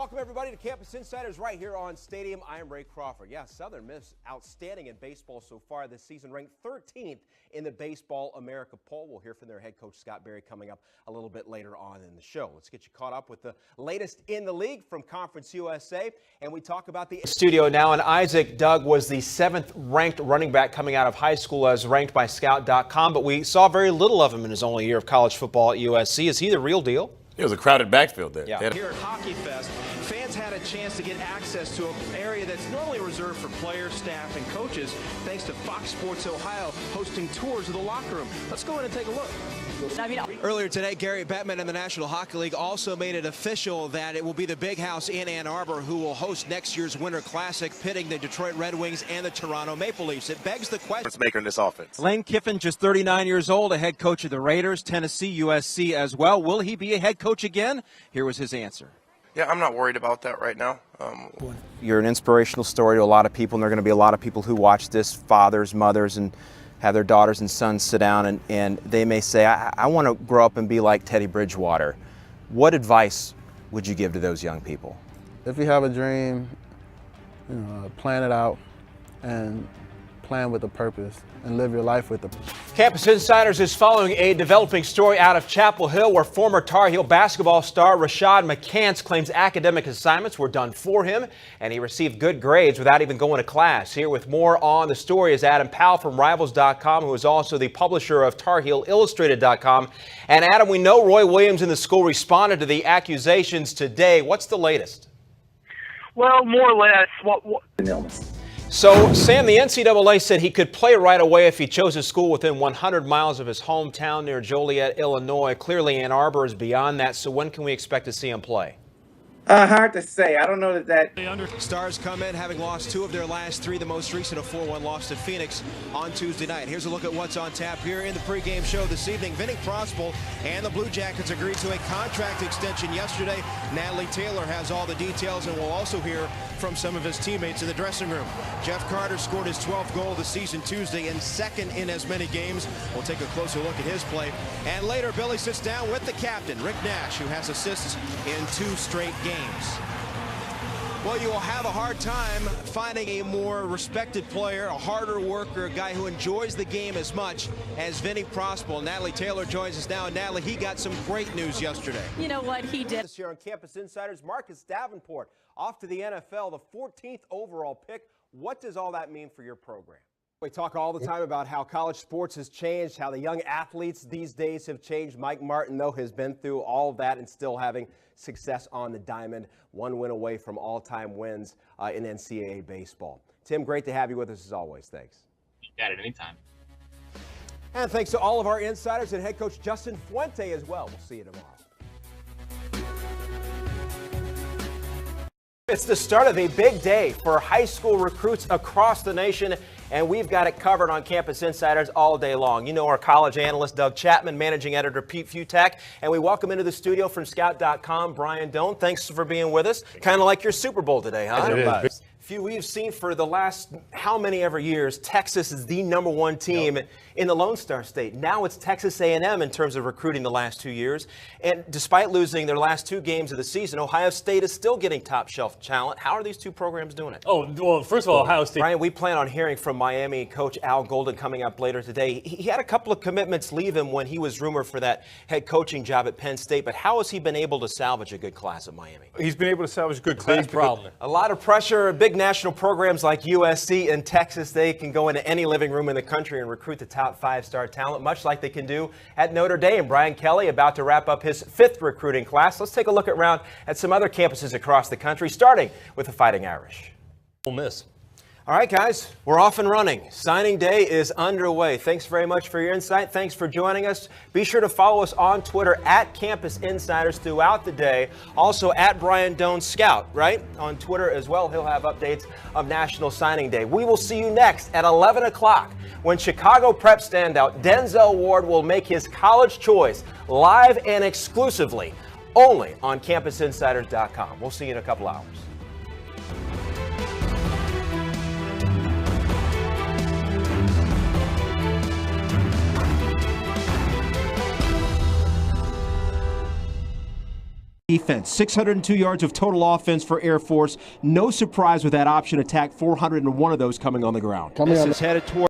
welcome everybody to Campus Insiders right here on Stadium. I am Ray Crawford. Yeah, Southern Miss outstanding in baseball so far this season, ranked 13th in the Baseball America poll. We'll hear from their head coach Scott Berry coming up a little bit later on in the show. Let's get you caught up with the latest in the league from Conference USA, and we talk about the studio now. And Isaac Doug was the 7th ranked running back coming out of high school as ranked by Scout.com, but we saw very little of him in his only year of college football at USC. Is he the real deal? It was a crowded backfield there. Yeah. Here at Hockey Fest, fans had a chance to get access to an area that's normally reserved for players, staff, and coaches, thanks to Fox Sports Ohio hosting tours of the locker room. Let's go in and take a look. Earlier today, Gary Bettman and the National Hockey League also made it official that it will be the Big House in Ann Arbor who will host next year's Winter Classic, pitting the Detroit Red Wings and the Toronto Maple Leafs. It begs the question. What's making this offense? Lane Kiffin, just 39 years old, a head coach of the Raiders, Tennessee, USC as well. Will he be a head coach again? Here was his answer. Yeah, I'm not worried about that right now. You're an inspirational story to a lot of people, and there are going to be a lot of people who watch this, fathers, mothers, and have their daughters and sons sit down, and they may say, I want to grow up and be like Teddy Bridgewater. What advice would you give to those young people? If you have a dream, plan it out and plan with a purpose and live your life with a purpose. Campus Insiders is following a developing story out of Chapel Hill where former Tar Heel basketball star Rashad McCants claims academic assignments were done for him and he received good grades without even going to class. Here with more on the story is Adam Powell from Rivals.com, who is also the publisher of Tar Heel Illustrated.com. And Adam, we know Roy Williams and the school responded to the accusations today. What's the latest? Well, more or less. So, Sam, the NCAA said he could play right away if he chose a school within 100 miles of his hometown near Joliet, Illinois. Clearly, Ann Arbor is beyond that, so when can we expect to see him play? Hard to say. I don't know that. Stars come in having lost 2 of their last 3, the most recent a 4-1 loss to Phoenix on Tuesday night. Here's a look at what's on tap here in the pregame show this evening. Vinny Prospel and the Blue Jackets agreed to a contract extension yesterday. Natalie Taylor has all the details, and we'll also hear from some of his teammates in the dressing room. Jeff Carter scored his 12th goal of the season Tuesday and 2nd in as many games. We'll take a closer look at his play. And later, Billy sits down with the captain, Rick Nash, who has assists in 2 straight games. Well, you will have a hard time finding a more respected player, a harder worker, a guy who enjoys the game as much as Vinny Prospel. Natalie Taylor joins us now. Natalie, he got some great news yesterday. You know what he did? This year on Campus Insiders, Marcus Davenport off to the NFL, the 14th overall pick. What does all that mean for your program? We talk all the time about how college sports has changed, how the young athletes these days have changed. Mike Martin, though, has been through all of that and still having success on the diamond. 1 win away from all-time wins in NCAA baseball. Tim, great to have you with us as always. Thanks. You got it anytime. And thanks to all of our insiders and head coach Justin Fuente as well. We'll see you tomorrow. It's the start of a big day for high school recruits across the nation, and we've got it covered on Campus Insiders all day long. You know our college analyst, Doug Chapman, managing editor, Pete Futak, and we welcome into the studio from Scout.com, Brian Doan. Thanks for being with us. Kind of like your Super Bowl today, huh? It is. Few we've seen for the last how many ever years, Texas is the #1 team in the Lone Star State. Now it's Texas A&M in terms of recruiting the last 2 years. And despite losing their last 2 games of the season, Ohio State is still getting top shelf talent. How are these 2 programs doing it? Oh, well, first of all, Ohio State. Brian, we plan on hearing from Miami coach Al Golden coming up later today. He had a couple of commitments leave him when he was rumored for that head coaching job at Penn State, but how has he been able to salvage a good class at Miami? He's been able to salvage a good class. Big problem. A lot of pressure. Big national programs like USC and Texas, they can go into any living room in the country and recruit the top 5-star talent, much like they can do at Notre Dame. Brian Kelly about to wrap up his 5th recruiting class. Let's take a look around at some other campuses across the country, starting with the Fighting Irish. Ole Miss. All right, guys, we're off and running. Signing day is underway. Thanks very much for your insight. Thanks for joining us. Be sure to follow us on Twitter at Campus Insiders throughout the day. Also at Brian Doan Scout, right? On Twitter as well. He'll have updates of National Signing Day. We will see you next at 11 o'clock when Chicago prep standout Denzel Ward will make his college choice live and exclusively only on CampusInsiders.com. We'll see you in a couple hours. defense. 602 yards of total offense for Air Force. No surprise with that option attack, 401 of those coming on the ground. This is headed toward